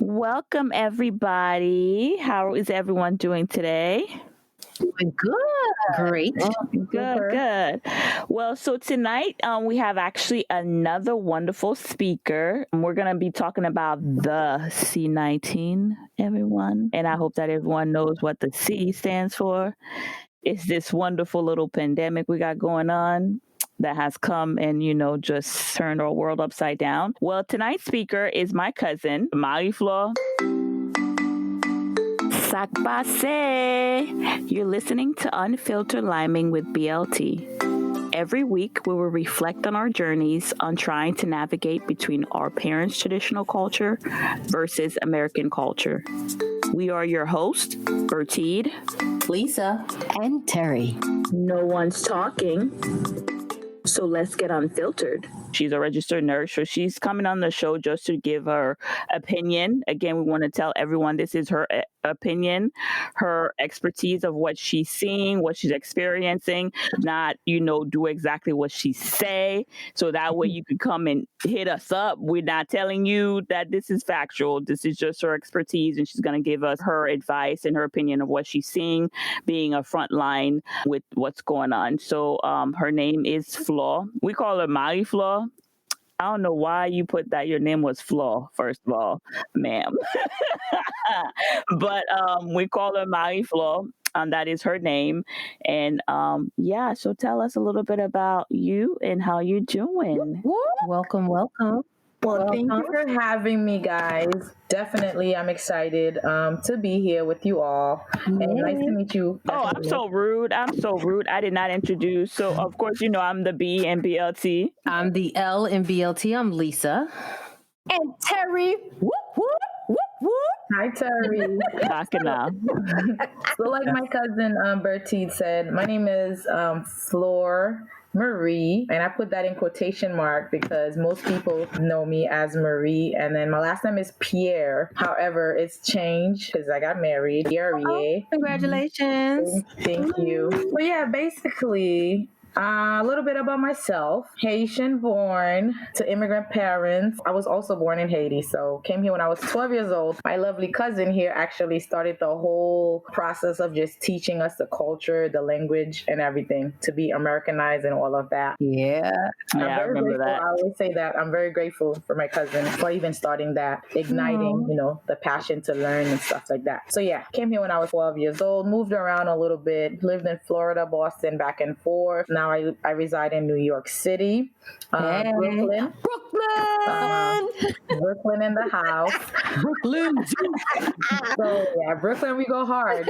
Welcome, everybody. How is everyone doing today? Doing good. Great. Good. Well, so tonight we have actually another wonderful speaker. We're going to be talking about the C-19, everyone. And I hope that everyone knows what the C stands for. It's this wonderful little pandemic we got going on that has come and, just turned our world upside down. Well, tonight's speaker is my cousin, Marie Flore. Sakbase. You're listening to Unfiltered Liming with BLT. Every week, we will reflect on our journeys on trying to navigate between our parents' traditional culture versus American culture. We are your hosts, Bertide, Lisa, and Terry. No one's talking, so let's get unfiltered. She's a registered nurse, so she's coming on the show just to give her opinion. Again, we want to tell everyone this is her opinion, her expertise of what she's seeing, what she's experiencing, not, do exactly what she say. So that way you can come and hit us up. We're not telling you that this is factual. This is just her expertise, and she's going to give us her advice and her opinion of what she's seeing, being a front line with what's going on. So her name is Flore. We call her Marie Flore. I don't know why you put that your name was Flore, first of all, ma'am. But we call her Marie Flore. That is her name. And so tell us a little bit about you and how you're doing. Welcome. Well, thank you for having me, guys. Definitely, I'm excited to be here with you all. And nice to meet you. Oh, I'm so rude. I did not introduce. So, of course, I'm the B in BLT. I'm the L in BLT. I'm Lisa. And Terry. Whoop, whoop, whoop, whoop. Hi, Terry. So like my cousin Bertide said, my name is Flore Marie, and I put that in quotation mark because most people know me as Marie, and then my last name is Pierre. However, it's changed because I got married. Pierre. Congratulations. Thank you. So yeah, basically, a little bit about myself. Haitian born to immigrant parents. I was also born in Haiti, so came here when I was 12 years old. My lovely cousin here actually started the whole process of just teaching us the culture, the language, and everything to be Americanized and all of that. Yeah, I remember that. I always say that I'm very grateful for my cousin for even starting that, igniting, the passion to learn and stuff like that. So yeah, came here when I was 12 years old, moved around a little bit, lived in Florida, Boston, back and forth. Now I reside in New York City, Brooklyn. Brooklyn in the house. Brooklyn. So yeah, Brooklyn, we go hard,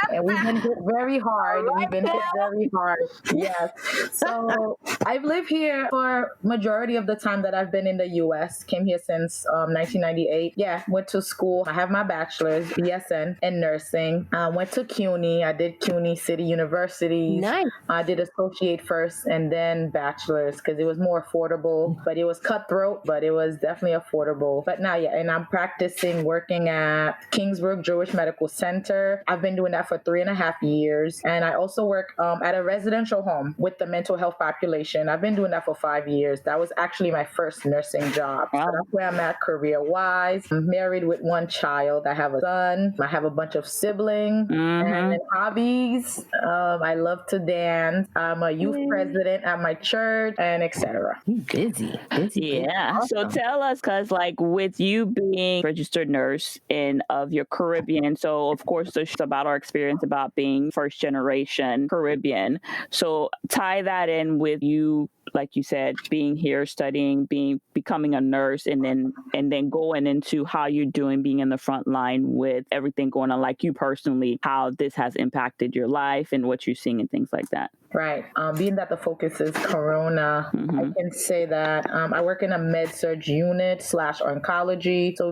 and we've been hit very hard. Yes. So I've lived here for majority of the time that I've been in the U.S. Came here since 1998. Yeah, went to school. I have my bachelor's, BSN, in nursing. Went to CUNY. I did CUNY City University. Nice. I did associate first and then bachelor's because it was more affordable, but it was cutthroat, but it was definitely affordable. But now, yeah, and I'm practicing working at Kingsbrook Jewish Medical Center. I've been doing that for 3.5 years. And I also work at a residential home with the mental health population. I've been doing that for 5 years. That was actually my first nursing job. Wow. So that's where I'm at career-wise. I'm married with one child. I have a son. I have a bunch of siblings. And hobbies. I love to dance. I'm a youth president at my church, and etc. Busy. Yeah. Awesome. So tell us, because with you being registered nurse and of your Caribbean, so of course it's about our experience about being first generation Caribbean. So tie that in with you, like you said, being here, studying, becoming a nurse, and then going into how you're doing, being in the front line with everything going on, like you personally, how this has impacted your life and what you're seeing and things like that. Right. Being that the focus is Corona, I can say that I work in a med-surg unit / oncology. So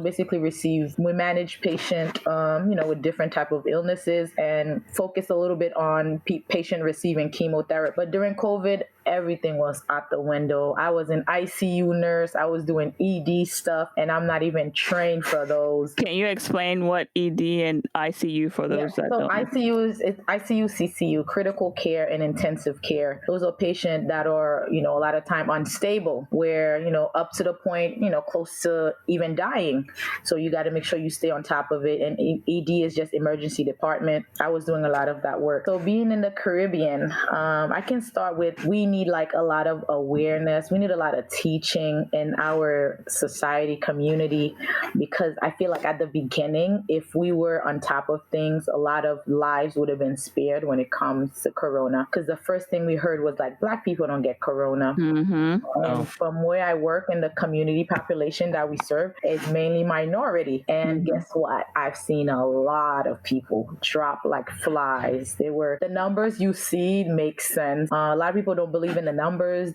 we manage patient, with different type of illnesses and focus a little bit on patient receiving chemotherapy. But during COVID, everything was out the window. I was an ICU nurse. I was doing ED stuff, and I'm not even trained for those. Can you explain what ED and ICU for those that so don't? It's ICU, CCU, critical care and intensive care. Those are patients that are, a lot of time unstable, where, up to the point, close to even dying. So you got to make sure you stay on top of it. And ED is just emergency department. I was doing a lot of that work. So being in the Caribbean, I can start with, we need like a lot of awareness. We need a lot of teaching in our society, community, because I feel like at the beginning, if we were on top of things, a lot of lives would have been spared when it comes to corona. Because the first thing we heard was like, Black people don't get corona. And from where I work in the community population that we serve is mainly minority. And guess what? I've seen a lot of people drop like flies. The numbers you see make sense. A lot of people don't believe in the numbers,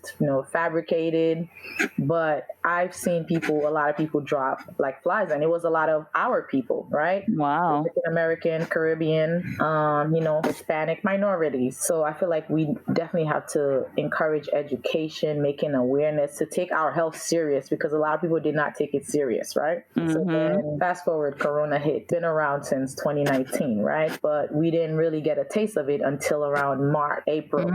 fabricated, but I've seen a lot of people drop like flies, and it was a lot of our people, right? Wow. African American, Caribbean, Hispanic minorities. So I feel like we definitely have to encourage education, making awareness to take our health serious, because a lot of people did not take it serious, right? So then fast forward, Corona hit. Been around since 2019, right? But we didn't really get a taste of it until around March, April.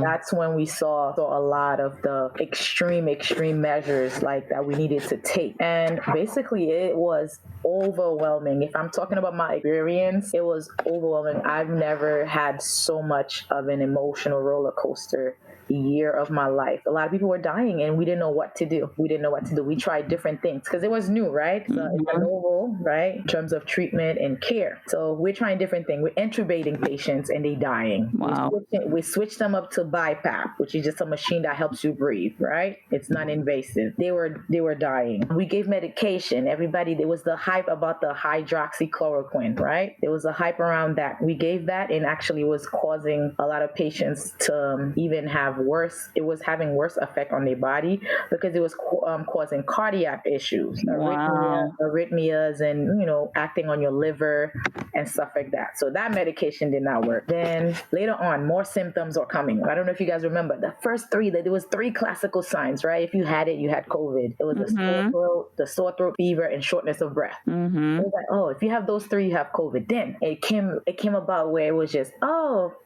That's when we saw a lot of the extreme measures like that we needed to take. And basically it was overwhelming. If I'm talking about my experience, it was overwhelming. I've never had so much of an emotional roller coaster year of my life. A lot of people were dying and we didn't know what to do. We tried different things because it was new, right? So it's a novel, right? In terms of treatment and care. So we're trying different things. We're intubating patients and they dying. Wow. We switched them up to BiPAP, which is just a machine that helps you breathe, right? It's non-invasive. They were dying. We gave medication. There was the hype about the hydroxychloroquine, right? There was a hype around that. We gave that, and actually was causing a lot of patients to even have having worse effect on their body, because it was causing cardiac issues, arrhythmias, and acting on your liver and stuff like that. So that medication did not work. Then later on, more symptoms are coming. I don't know if you guys remember the first three. There was 3 classical signs, right? If you had it, you had COVID. It was the sore throat, fever, and shortness of breath. It was like, if you have those 3, you have COVID. Then it came about where it was just,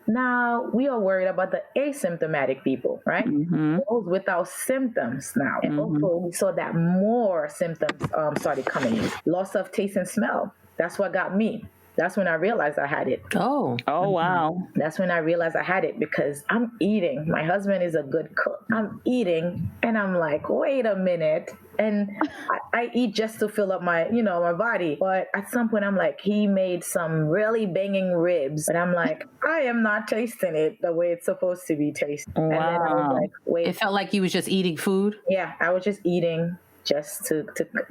now we are worried about the asymptomatic people, right? Those without symptoms now. And also we saw that more symptoms started coming in. Loss of taste and smell. That's what got me. That's when I realized I had it. Oh, wow. That's when I realized I had it, because I'm eating. My husband is a good cook. I'm eating and I'm like, wait a minute. And I eat just to fill up my, my body. But at some point I'm like, he made some really banging ribs. And I'm like, I am not tasting it the way it's supposed to be tasted. Wow. And then I was like, wait. It felt like you was just eating food? Yeah, I was just eating just to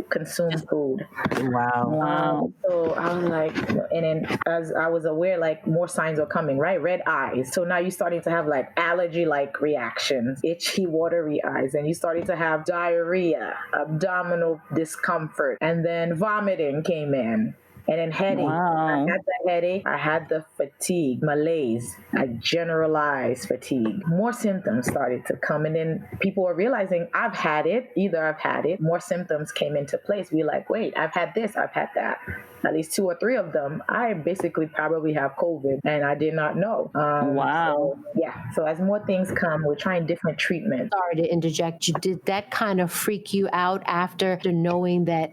consume food. Wow. So I was like, and then as I was aware, like more signs are coming, right? Red eyes. So now you're starting to have like allergy-like reactions, itchy, watery eyes, and you started to have diarrhea, abdominal discomfort, and then vomiting came in. And then headache. Wow. I had the headache. I had the fatigue, malaise, generalized fatigue. More symptoms started to come. And then people were realizing I've had it. More symptoms came into place. We're like, wait, I've had this, I've had that. At least 2 or 3 of them. I basically probably have COVID and I did not know. Wow. So as more things come, we're trying different treatments. Sorry to interject. Did that kind of freak you out after knowing that,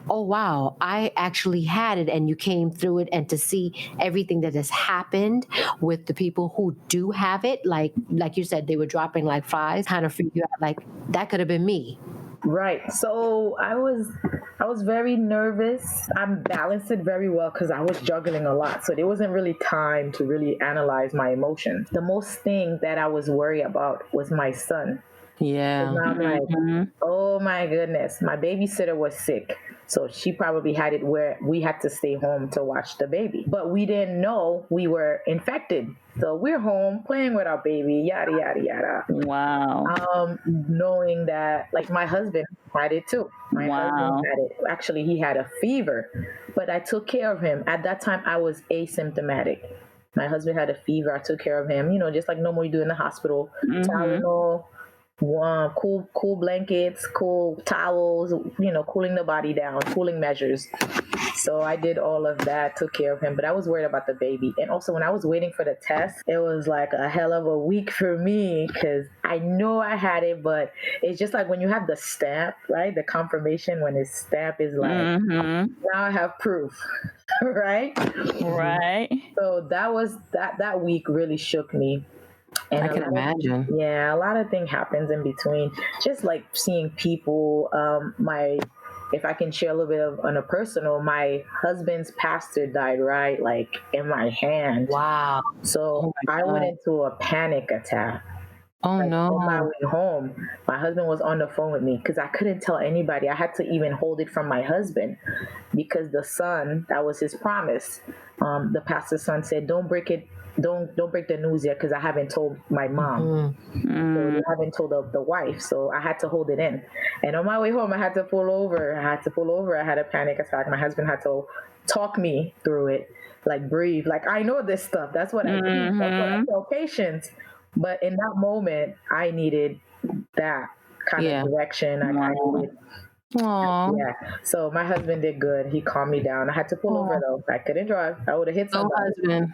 oh, wow, I actually had it, and you came through it, and to see everything that has happened with the people who do have it, like you said, they were dropping like flies, kind of freaked you out, like that could have been me. Right. So I was very nervous. I balanced it very well because I was juggling a lot. So there wasn't really time to really analyze my emotions. The most thing that I was worried about was my son. Yeah. And I'm like, oh my goodness, my babysitter was sick. So she probably had it where we had to stay home to watch the baby. But we didn't know we were infected. So we're home playing with our baby, yada, yada, yada. Wow. Knowing that, like, my husband had it too. My husband had it. Actually, he had a fever, but I took care of him. At that time, I was asymptomatic. My husband had a fever. I took care of him, just like normal you do in the hospital. Mm-hmm. Tylenol, cool blankets, cool towels, cooling the body down, cooling measures. So I did all of that, took care of him, but I was worried about the baby. And also when I was waiting for the test, it was like a hell of a week for me because I know I had it, but it's just like when you have the stamp, right? The confirmation when the stamp is like, Mm-hmm. now I have proof, right? Right. So that week really shook me. And I can imagine. A lot of things happens in between. Just like seeing people, if I can share a little bit on a personal, my husband's pastor died right like in my hand. Wow. So I went into a panic attack. Oh no. On my way home, my husband was on the phone with me because I couldn't tell anybody. I had to even hold it from my husband because the son, that was his promise. The pastor's son said, don't break it. Don't break the news yet because I haven't told my mom. So I haven't told the wife. So I had to hold it in. And on my way home, I had to pull over. I had a panic attack. My husband had to talk me through it, like breathe. Like, I know this stuff. That's what I do. That's what I tell patients. But in that moment, I needed that kind of direction. I needed. Aww. Yeah. So my husband did good. He calmed me down. I had to pull over though. I couldn't drive. I would have hit somebody. Husband.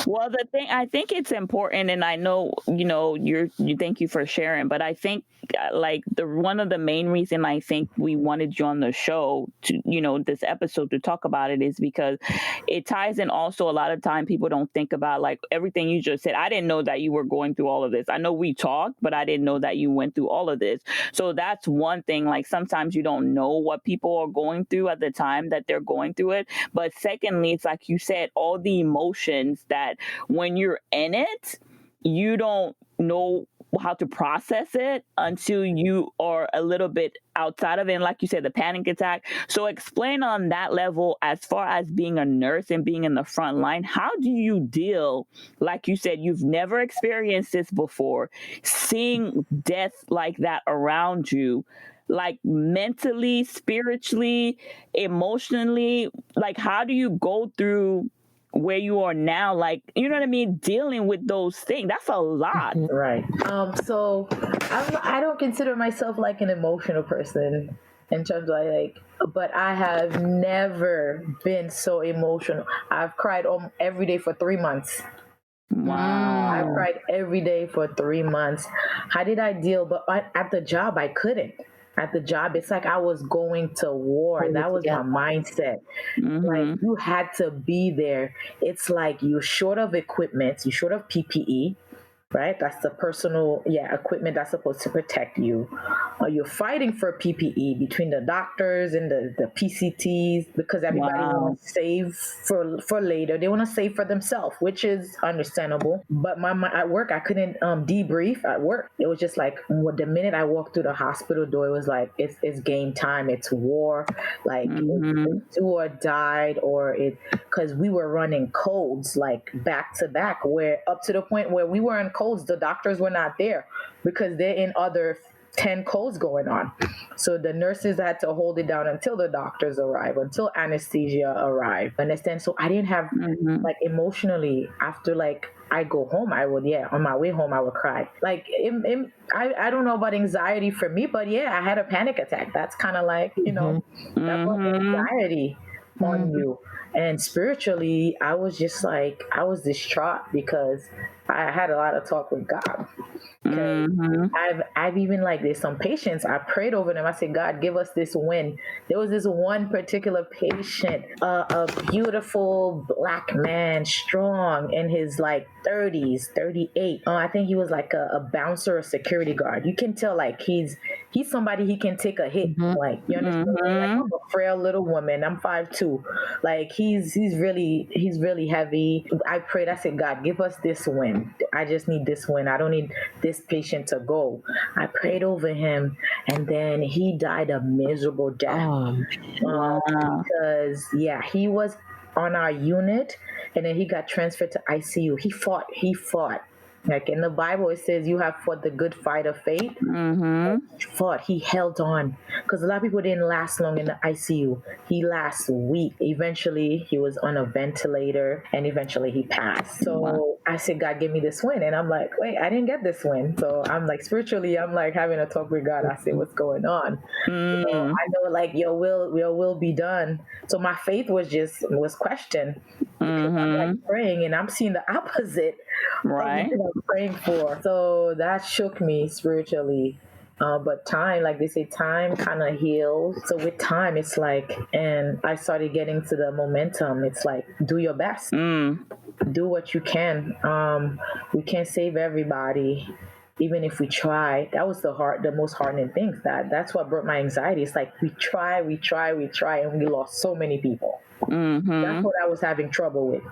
Well, I think it's important, and I know, you thank you for sharing, but I think like one of the main reason I think we wanted you on the show to, this episode to talk about it is because it ties in also a lot of time people don't think about like everything you just said. I didn't know that you were going through all of this. I know we talked, but I didn't know that you went through all of this. So that's one thing, like sometimes you don't know what people are going through at the time that they're going through it. But secondly, it's like you said, all the emotions that when you're in it, you don't know how to process it until you are a little bit outside of it. And like you said, the panic attack. So explain on that level, as far as being a nurse and being in the front line, how do you deal, like you said, you've never experienced this before, seeing death like that around you, like mentally, spiritually, emotionally, like how do you go through where you are now, like, you know what I mean, dealing with those things? That's a lot. Right. So I don't consider myself like an emotional person in terms of but I have never been so emotional. I've cried every day for 3 months. Wow. I cried every day for 3 months. How did I deal? But at the job, I couldn't. At the job, it's like I was going to war. That was my mindset. Like you had to be there. It's like you're short of equipment, you're short of PPE, right? That's the personal, equipment that's supposed to protect you. You're fighting for PPE between the doctors and the PCTs because everybody wants to save for later. They want to save for themselves, which is understandable. But my at work, I couldn't debrief at work. It was just like the minute I walked through the hospital door, it was like it's game time. It's war. Like it's do or died, or because we were running codes like back to back, where up to the point where we were in codes, the doctors were not there because they're in other 10 codes going on. So the nurses had to hold it down until the doctors arrived, until anesthesia arrived. Understand? So I didn't have like emotionally, after like I go home, I would, on my way home, I would cry. Like I don't know about anxiety for me, but I had a panic attack. That's kind of like, that was anxiety on you. And spiritually, I was just like, I was distraught because I had a lot of talk with God. I've even like, there's some patients, I prayed over them. I said, God, give us this win. There was this one particular patient, a beautiful Black man, strong in his like 30s, 38. I think he was like a bouncer or security guard. You can tell like he's somebody, he can take a hit. Like, you understand? Like, I'm a frail little woman. I'm 5'2". Like he's really heavy. I prayed, I said, God, give us this win. I just need this win. I don't need this patient to go. I prayed over him, and then he died a miserable death. Because he was on our unit, and then he got transferred to ICU. He fought Like in the Bible, it says you have fought the good fight of faith. He held on, because a lot of people didn't last long in the ICU. He lasted a week. Eventually, he was on a ventilator, and eventually he passed. So I said, God, give me this win. And I'm like, wait, I didn't get this win. So I'm like, spiritually, I'm like having a talk with God. I said, what's going on? So I know, like, your will be done. So my faith was questioned. I'm like praying, and I'm seeing the opposite of what I'm praying for. So that shook me spiritually. But time, like they say, time kind of heals. So with time, it's like, and I started getting to the momentum. It's like, do your best. Do what you can. We can't save everybody, even if we try. That was the most hardening thing. That's what brought my anxiety. It's like, we try, and we lost so many people. That's what I was having trouble with.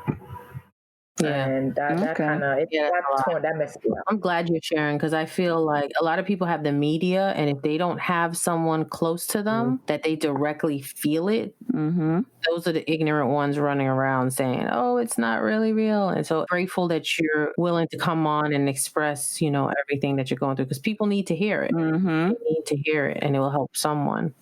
Yeah. And that kind of, that messed me up. I'm glad you're sharing, because I feel like a lot of people have the media, and if they don't have someone close to them that they directly feel it, those are the ignorant ones running around saying, oh, it's not really real. And so grateful that you're willing to come on and express, everything that you're going through, because people need to hear it. They need to hear it, and it will help someone.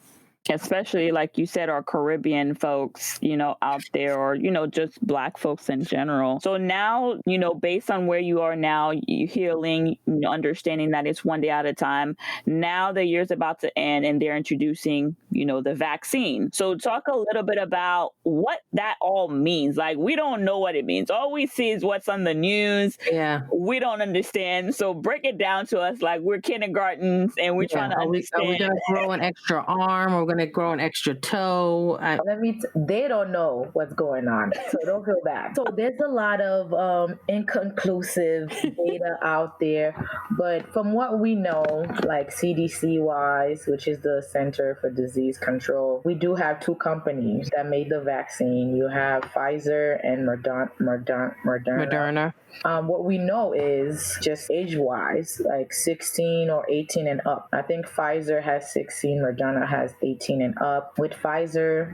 Especially, like you said, our Caribbean folks, out there, or, just Black folks in general. So now, based on where you are now, you healing, understanding that it's one day at a time. Now the year's about to end, and they're introducing, the vaccine. So talk a little bit about what that all means. Like, we don't know what it means. All we see is what's on the news. Yeah. We don't understand. So break it down to us like we're kindergartens, and we're trying to understand. Are we going to grow an extra arm? Or going to grow an extra toe? They don't know what's going on, so don't feel bad. So there's a lot of inconclusive data out there, but from what we know, like CDC wise, which is the Center for Disease Control, we do have two companies that made the vaccine. You have Pfizer and Moderna. What we know is just age-wise, like 16 or 18 and up. I think Pfizer has 16, Moderna has 18 and up. With Pfizer,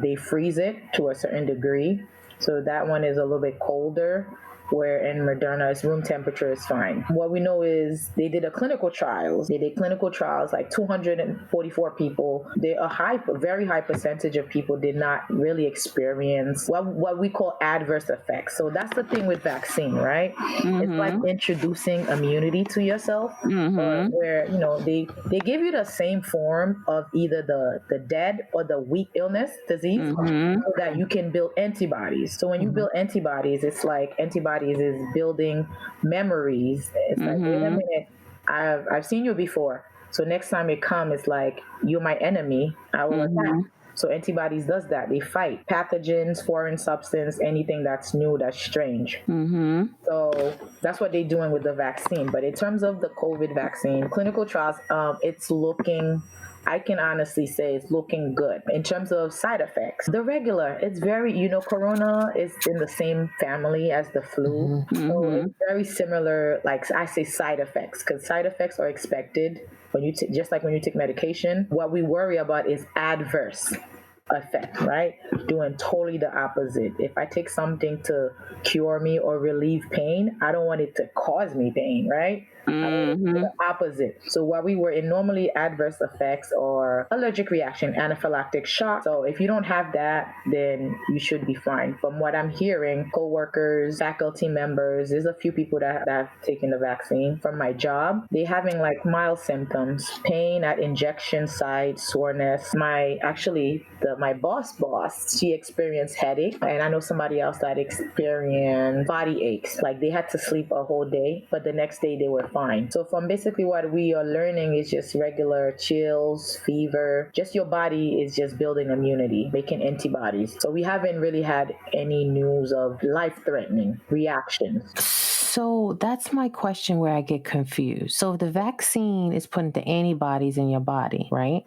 they freeze it to a certain degree. So that one is a little bit colder, where in Moderna's room temperature is fine. What we know is they did clinical trials, like 244 people. A very high percentage of people did not really experience what we call adverse effects. So that's the thing with vaccine, right? It's like introducing immunity to yourself, where, they give you the same form of either the dead or the weak disease, so that you can build antibodies. So when you build antibodies, it's like antibodies is building memories. It's like, wait a minute, I've seen you before. So next time it comes, it's like, you're my enemy, I will attack. So antibodies does that. They fight pathogens, foreign substance, anything that's new, that's strange. So that's what they're doing with the vaccine. But in terms of the COVID vaccine, clinical trials, I can honestly say it's looking good. In terms of side effects, the regular, it's very, Corona is in the same family as the flu. So it's very similar, like I say side effects, because side effects are expected just like when you take medication. What we worry about is adverse effect, right? Doing totally the opposite. If I take something to cure me or relieve pain, I don't want it to cause me pain, right? I want it to do the opposite. So what we were in normally adverse effects or allergic reaction, anaphylactic shock. So if you don't have that, then you should be fine. From what I'm hearing, coworkers, faculty members, there's a few people that have taken the vaccine from my job. They having like mild symptoms, pain at injection site, soreness. My boss, she experienced headache, and I know somebody else that experienced body aches. Like they had to sleep a whole day, but the next day they were fine. So from basically what we are learning is just regular chills, fever, just your body is just building immunity, making antibodies. So we haven't really had any news of life-threatening reactions. So that's my question where I get confused. So the vaccine is putting the antibodies in your body, right?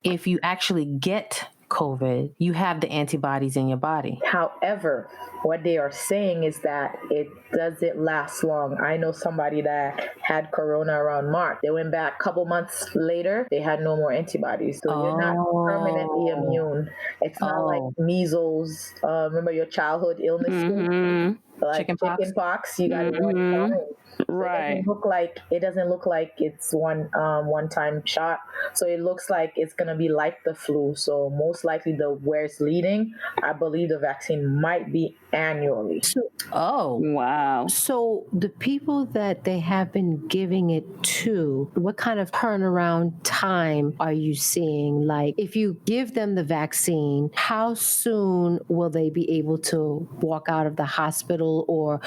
If you actually get COVID, you have the antibodies in your body. However, what they are saying is that it doesn't last long. I know somebody that had corona around March. They went back a couple months later, they had no more antibodies. So you're not permanently immune. It's not like measles. Remember your childhood illness? like chicken pox. You got it one time. Right. It doesn't look like it's one time shot. So it looks like it's gonna be like the flu. So most likely where it's leading, I believe the vaccine might be annually. Oh, wow. So the people that they have been giving it to, what kind of turnaround time are you seeing? Like, if you give them the vaccine, how soon will they be able to walk out of the hospital, or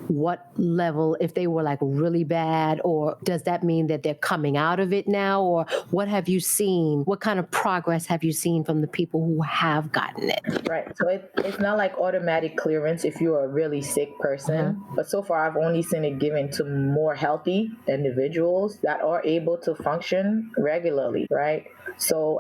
what level, if they were like really bad, or does that mean that they're coming out of it now, or what have you seen? What kind of progress have you seen from the people who have gotten it? Right. So it's not like automatic clearance if you're a really sick person. But so far, I've only seen it given to more healthy individuals that are able to function regularly, right? So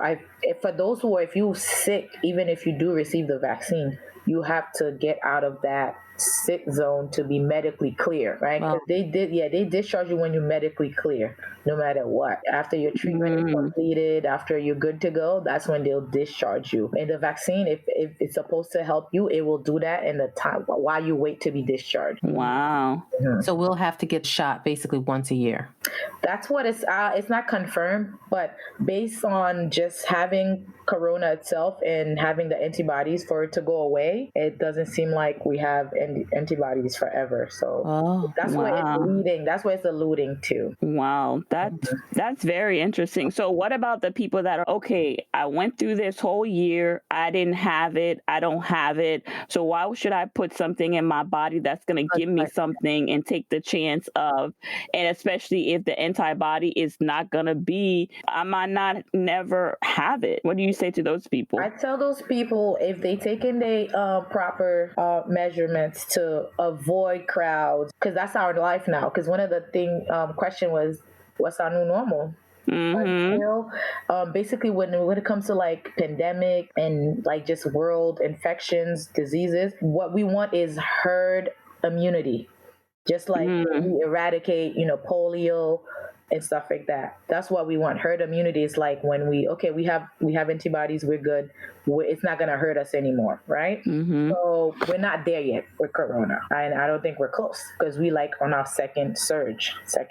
for those who are, if you're sick, even if you do receive the vaccine, you have to get out of that sick zone to be medically clear, right? Wow. They discharge you when you're medically clear, no matter what. After your treatment is completed, after you're good to go, that's when they'll discharge you. And the vaccine, if it's supposed to help you, it will do that in the time while you wait to be discharged. Wow. So we'll have to get shot basically once a year. That's what it's not confirmed, but based on just having corona itself and having the antibodies for it to go away, it doesn't seem like we have antibodies forever. So that's why it's leading. That's what it's alluding to. Wow, that's very interesting. So what about the people that are, okay, I went through this whole year, I didn't have it, I don't have it, so why should I put something in my body that's going to give me something and take the chance of, and especially if the antibody is not going to be, I might not never have it. What do you say to those people? I tell those people, if they take in the proper measurements to avoid crowds, because that's our life now. Because one of the question was, what's our new normal? Until, basically when it comes to like pandemic and like just world infections, diseases, what we want is herd immunity. Just like we eradicate, polio and stuff like that. That's what we want. Herd immunity is like when we have antibodies, we're good. It's not going to hurt us anymore, right? So we're not there yet with corona. And I don't think we're close because we on our second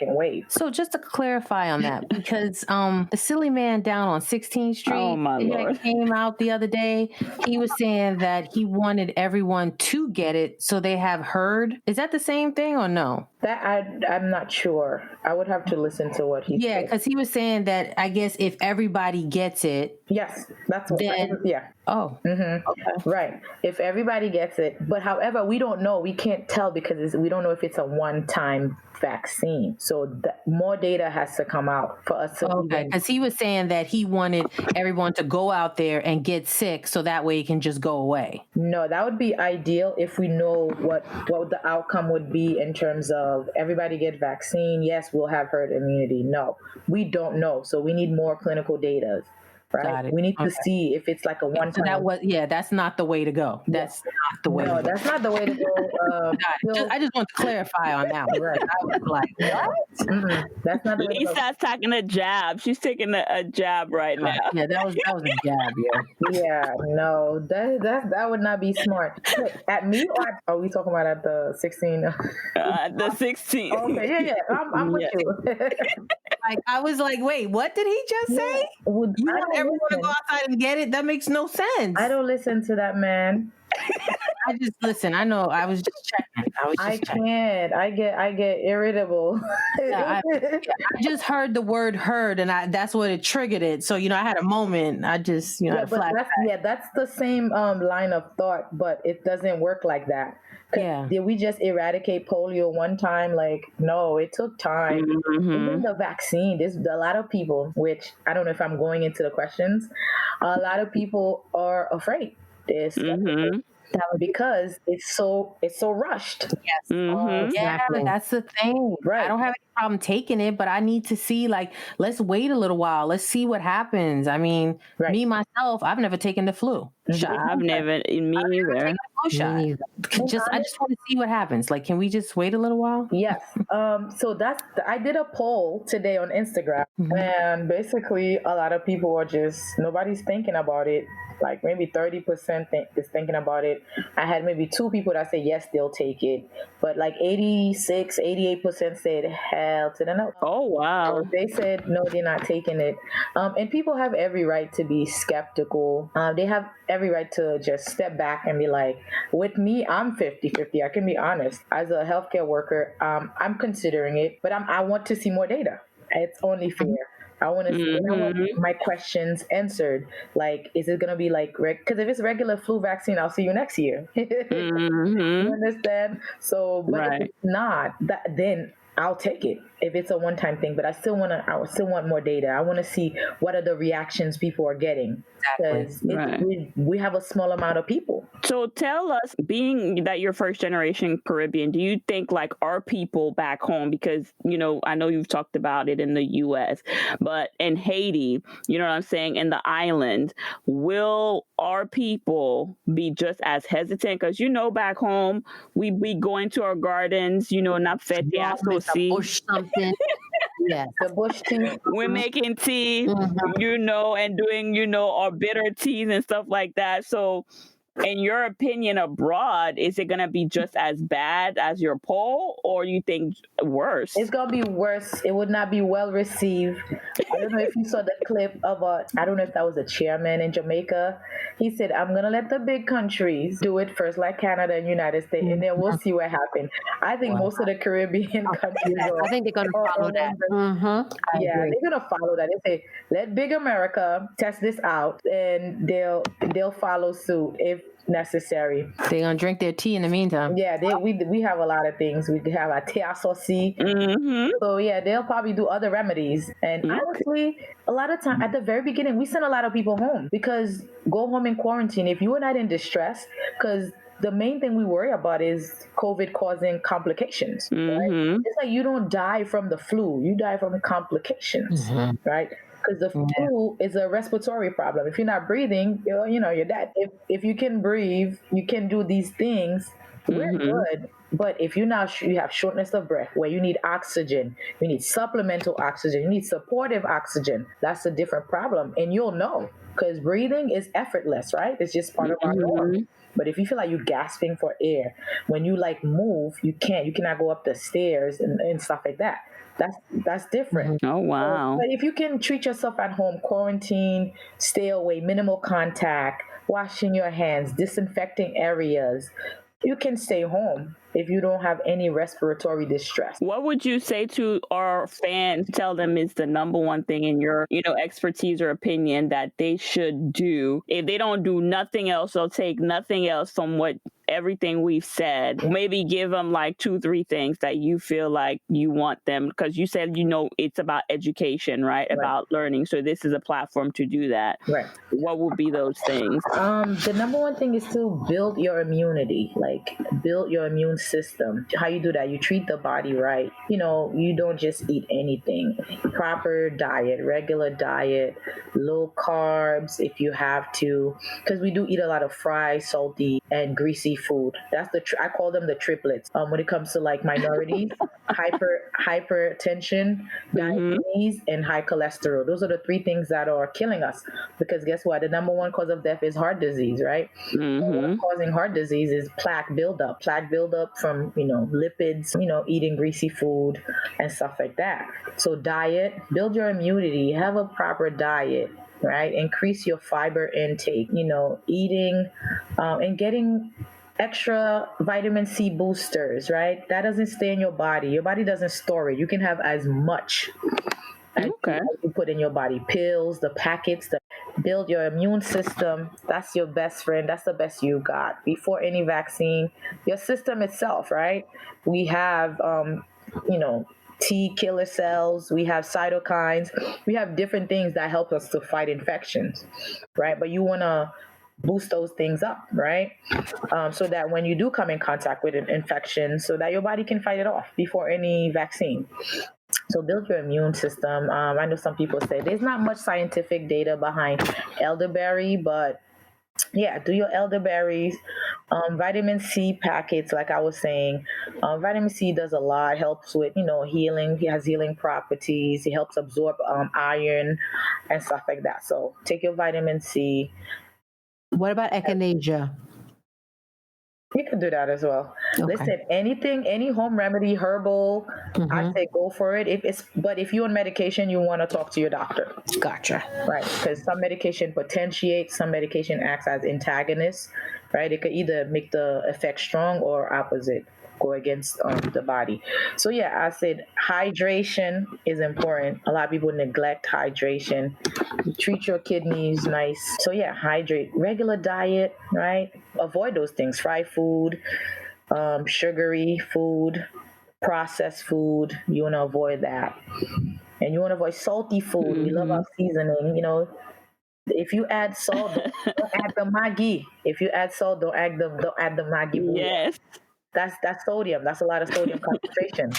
wave. So just to clarify on that, because the silly man down on 16th Street that came out the other day, he was saying that he wanted everyone to get it so they have herd. Is that the same thing or no? That I'm not sure. I would have to listen to what he said. Yeah, because he was saying that I guess if everybody gets it. Yes, that's what. Yeah. Oh. Okay. Right. If everybody gets it, but however, we don't know. We can't tell because we don't know if it's a one-time vaccine. So more data has to come out for us to. Okay. Because he was saying that he wanted everyone to go out there and get sick, so that way it can just go away. No, that would be ideal if we know what the outcome would be in terms of everybody get vaccine. Yes, we'll have herd immunity. No, we don't know. So we need more clinical data. Right. We need to see if it's like a one-time. So that's not the way to go. That's not the way. No, that's not the way to go. I just want to clarify on that one. Right. I was like, what? That's not the way to go. Lisa's taking a jab. She's taking a jab right now. Yeah, that was a jab. Yeah, no, that would not be smart. At me, or are we talking about at the 16? The 16. Okay, yeah. I'm with you. Like I was like, wait, what did he just say? You want everyone to go outside and get it? That makes no sense. I don't listen to that man. I just listen. I know. I was just checking. Can't. I get irritable. I just heard the word "herd" and that's what it triggered it. So I had a moment. I just that's the same line of thought, but it doesn't work like that. Did we just eradicate polio one time? Like, no, it took time. Even the vaccine, there's a lot of people, which I don't know if I'm going into the questions. A lot of people are afraid. Because it's so rushed. Yes. Exactly. That's the thing. Right. I don't have any problem taking it, but I need to see, let's wait a little while. Let's see what happens. I mean, me, myself, I've never taken the flu. I've never, me neither. flu shot. I just want to see what happens. Like, can we just wait a little while? Yes. So I did a poll today on Instagram, and basically a lot of people are nobody's thinking about it. Like maybe 30% is thinking about it. I had maybe 2 people that say yes, they'll take it, but like 88% said hell to the no. Oh wow! So they said no, they're not taking it. And people have every right to be skeptical. They have every right to just step back and be like, with me, I'm 50-50. I can be honest. As a healthcare worker, I'm considering it, but I want to see more data. It's only fair. I want to see my questions answered. Like, is it going to be like, because if it's regular flu vaccine, I'll see you next year. You understand? So, but if it's not, then I'll take it if it's a one-time thing. But I still want more data. I want to see what are the reactions people are getting. Because we have a small amount of people. So tell us, being that you're first generation Caribbean, do you think like our people back home, because, I know you've talked about it in the U.S., but in Haiti, you know what I'm saying, in the island, will our people be just as hesitant? Because, back home, we go into our gardens, not fed the bush something. Yes, the bush tea. We're making tea, and doing, our bitter teas and stuff like that. So in your opinion, abroad, is it going to be just as bad as your poll, or you think worse? It's going to be worse. It would not be well received. I don't know if you saw the clip of I don't know if that was a chairman in Jamaica. He said, I'm going to let the big countries do it first, like Canada and United States, and then we'll see what happens. I think most of the Caribbean countries I think they're going to follow that. Yeah, they're going to follow that. They say, let big America test this out, and they'll follow suit if necessary. They're gonna drink their tea in the meantime. Yeah, we have a lot of things. We have a tea associé. So yeah, they'll probably do other remedies. And honestly, a lot of time at the very beginning, we send a lot of people home because go home in quarantine if you are not in distress, because the main thing we worry about is COVID causing complications. Right? It's like you don't die from the flu, you die from the complications, right? Because the flu is a respiratory problem. If you're not breathing, you're dead. If you can breathe, you can do these things, we're good. But if you have shortness of breath, where you need oxygen, you need supplemental oxygen, you need supportive oxygen, that's a different problem. And you'll know, because breathing is effortless, right? It's just part of our norm. But if you feel like you're gasping for air, when you move, you cannot go up the stairs and stuff like that. That's different. Oh, wow. But if you can treat yourself at home, quarantine, stay away, minimal contact, washing your hands, disinfecting areas, you can stay home if you don't have any respiratory distress. What would you say to our fans? Tell them is the number one thing in your, expertise or opinion that they should do. If they don't do nothing else, they'll take nothing else from everything we've said. Maybe give them like 2-3 things that you feel like you want them, because you said, it's about education, right? About learning. So this is a platform to do that. Right. What would be those things? The number one thing is to build your immunity, build your immune system. How you do that? You treat the body right. You don't just eat anything. Proper diet, regular diet, low carbs if you have to, because we do eat a lot of fried, salty, and greasy food. That's I call them the triplets. When it comes to minorities, hypertension, diabetes, and high cholesterol. Those are the 3 things that are killing us. Because guess what? The number one cause of death is heart disease, right? What's causing heart disease is plaque buildup from lipids, eating greasy food and stuff like that. So diet, build your immunity, have a proper diet. Right? Increase your fiber intake, eating and getting extra vitamin C boosters, right? That doesn't stay in your body. Your body doesn't store it. You can have as much as you put in your body. Pills, the packets, build your immune system. That's your best friend. That's the best you got. Before any vaccine, your system itself, right? We have, T killer cells, we have cytokines, we have different things that help us to fight infections, right? But you want to boost those things up, right? So that when you do come in contact with an infection, so that your body can fight it off before any vaccine. So build your immune system. I know some people say there's not much scientific data behind elderberry, but yeah, do your elderberries, Vitamin C packets, like I was saying, vitamin C does a lot. Helps with healing. It has healing properties. It helps absorb iron and stuff like that. So take your vitamin C. What about echinacea? You can do that as well. Okay. Listen, any home remedy, herbal, I say go for it. But if you're on medication, you want to talk to your doctor. Gotcha. Right, because some medication potentiates, some medication acts as antagonists. Right, it could either make the effect strong or opposite, go against the body. So yeah, I said hydration is important. A lot of people neglect hydration. You treat your kidneys nice. So yeah, hydrate. Regular diet, right? Avoid those things. Fried food, sugary food, processed food. You want to avoid that. And you want to avoid salty food. We love our seasoning, If you add salt, don't add the Maggi. If you add salt, don't add the Maggi. Yes. That's sodium. That's a lot of sodium concentration.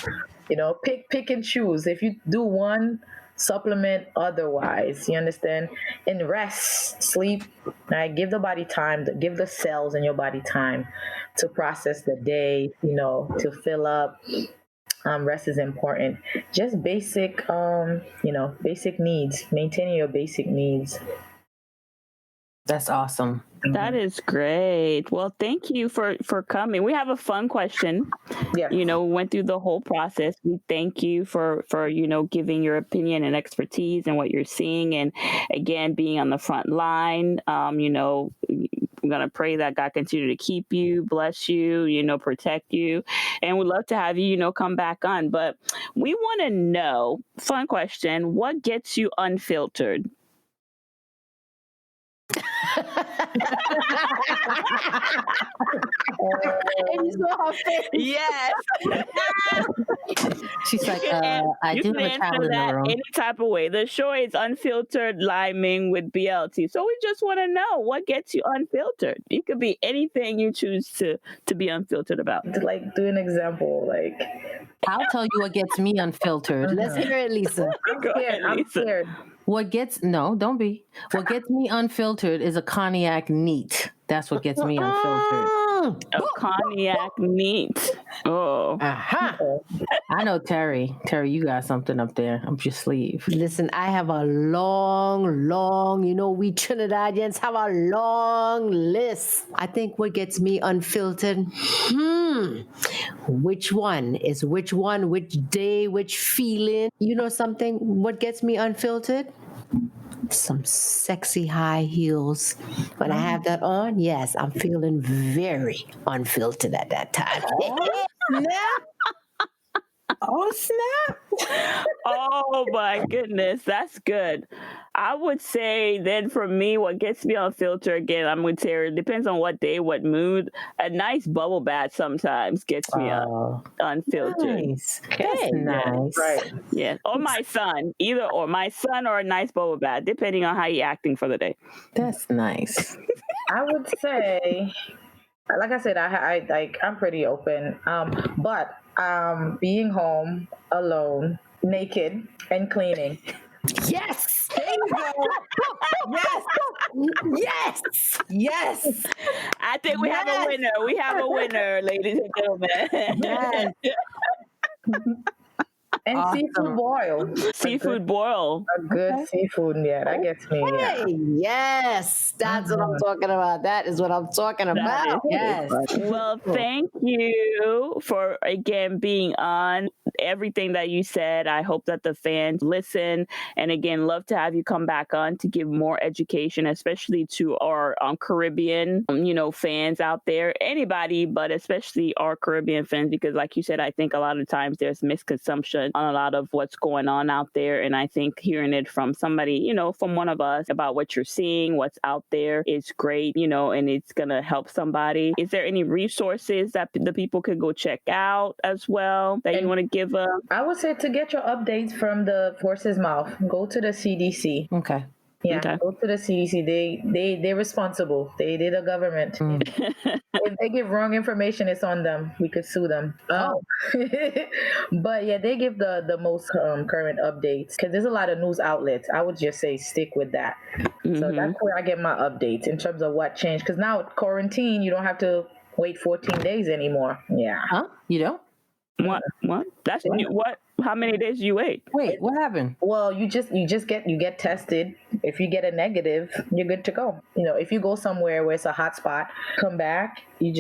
Pick and choose. If you do one, supplement otherwise. You understand? And rest, sleep. Right? Give the body time. Give the cells in your body time to process the day. To fill up. Rest is important. Just basic, basic needs. Maintaining your basic needs. That's awesome. That is great. Well, thank you for coming. We have a fun question. Yeah. We went through the whole process. We thank you for giving your opinion and expertise and what you're seeing, and again being on the front line. I'm going to pray that God continue to keep you, bless you, protect you. And we'd love to have you, come back on. But we want to know, fun question, what gets you unfiltered? And you saw her face. Yes. She's like, I you do can have a child answer in the that room. any type of way. The show is unfiltered liming with BLT. So we just want to know what gets you unfiltered. It could be anything you choose to be unfiltered about. Like, do an example. Like, I'll tell you what gets me unfiltered. Let's hear it, Lisa. I'm scared. What gets me unfiltered is a cognac neat. That's what gets me unfiltered. A cognac neat. Oh. Uh-huh. I know Terry. Terry, you got something up there up your sleeve. Listen, I have a long, we Trinidadians have a long list. I think what gets me unfiltered, which one is which one, which day, which feeling? You know something? What gets me unfiltered? Some sexy high heels. When I have that on, yes, I'm feeling very unfiltered at that time. Oh, snap. Oh, my goodness. That's good. I would say then for me, what gets me unfiltered, again, I'm with Terry, depends on what day, what mood. A nice bubble bath sometimes gets me unfiltered. Nice. That's nice. Right. Yeah. Or my son. Either or. My son or a nice bubble bath, depending on how you're acting for the day. That's nice. I would say, like I said, I'm pretty open. But being home alone, naked, and cleaning. Yes! There you go. Yes. Yes. I think we have a winner. We have a winner, ladies and gentlemen. Yes. And Awesome. seafood boil. Seafood boil. A good seafood, yeah, that gets me. Yeah. Hey, yes, that's what I'm talking about. That is what I'm talking about. Yes. Well, thank you for, again, being on. Everything that you said, I hope that the fans listen. And again, love to have you come back on to give more education, especially to our Caribbean, fans out there. Anybody, but especially our Caribbean fans, because like you said, I think a lot of times there's misconception on a lot of what's going on out there. And I think hearing it from somebody, from one of us about what you're seeing, what's out there is great, and it's going to help somebody. Is there any resources that the people could go check out as well that you want to give them? I would say to get your updates from the horse's mouth, go to the CDC. Okay. Yeah, Okay. go to the CDC. They're responsible. They're the government. If they give wrong information, it's on them. We could sue them. But yeah, they give the most current updates because there's a lot of news outlets. I would just say stick with that. So that's where I get my updates in terms of what changed. Because now quarantine, you don't have to wait 14 days anymore. Yeah. Huh? You don't? What? That's what? How many days do you wait? Wait, what happened? Well, you get tested. If you get a negative, you're good to go. If you go somewhere where it's a hot spot, come back, you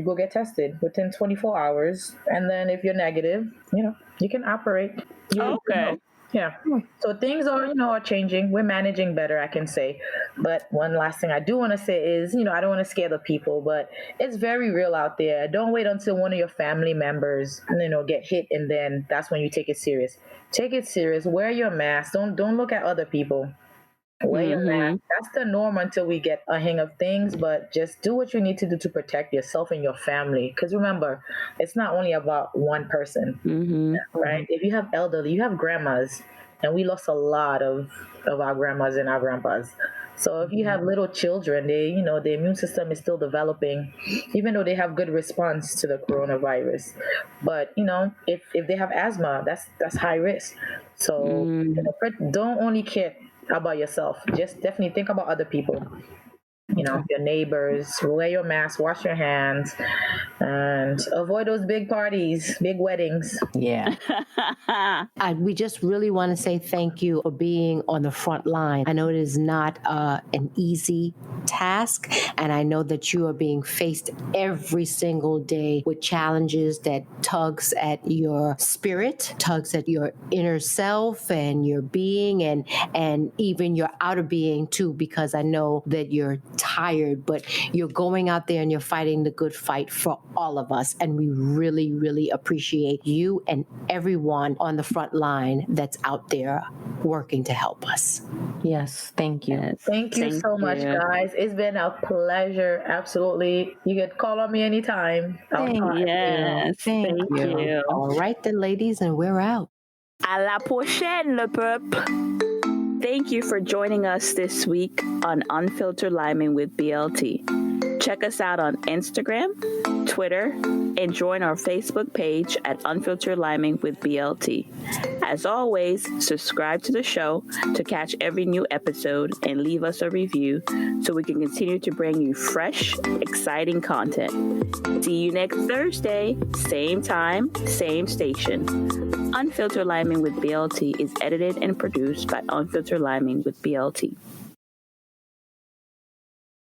go get tested within 24 hours. And then if you're negative, you can operate. Okay. Yeah. So things are changing. We're managing better, I can say. But one last thing I do want to say is, I don't want to scare the people, but it's very real out there. Don't wait until one of your family members, get hit, and then that's when you take it serious. Take it serious. Wear your mask. Don't look at other people. Wear your mask. That's the norm until we get a hang of things, but just do what you need to do to protect yourself and your family. Because remember, it's not only about one person, right? If you have elderly, you have grandmas, and we lost a lot of our grandmas and our grandpas. So if you have little children, the immune system is still developing, even though they have good response to the coronavirus. But, if they have asthma, that's high risk. So don't only care about yourself. Just definitely think about other people. Your neighbors. Wear your mask, wash your hands, and avoid those big parties, big weddings. Yeah. We just really want to say thank you for being on the front line. I know it is not an easy task, and I know that you are being faced every single day with challenges that tugs at your spirit, tugs at your inner self and your being, and even your outer being too, because I know that you're tired, but you're going out there and you're fighting the good fight for all of us. And we really, really appreciate you and everyone on the front line that's out there working to help us. Yes, thank you. Yes. Thank you so much, guys. It's been a pleasure. Absolutely. You can call on me anytime. Thank you. All right then, ladies, and we're out. À la prochaine, le peuple. Thank you for joining us this week on Unfiltered Liming with BLT. Check us out on Instagram, Twitter, and join our Facebook page at Unfiltered Liming with BLT. As always, subscribe to the show to catch every new episode and leave us a review so we can continue to bring you fresh, exciting content. See you next Thursday, same time, same station. Unfiltered Liming with BLT is edited and produced by Unfiltered Liming with BLT.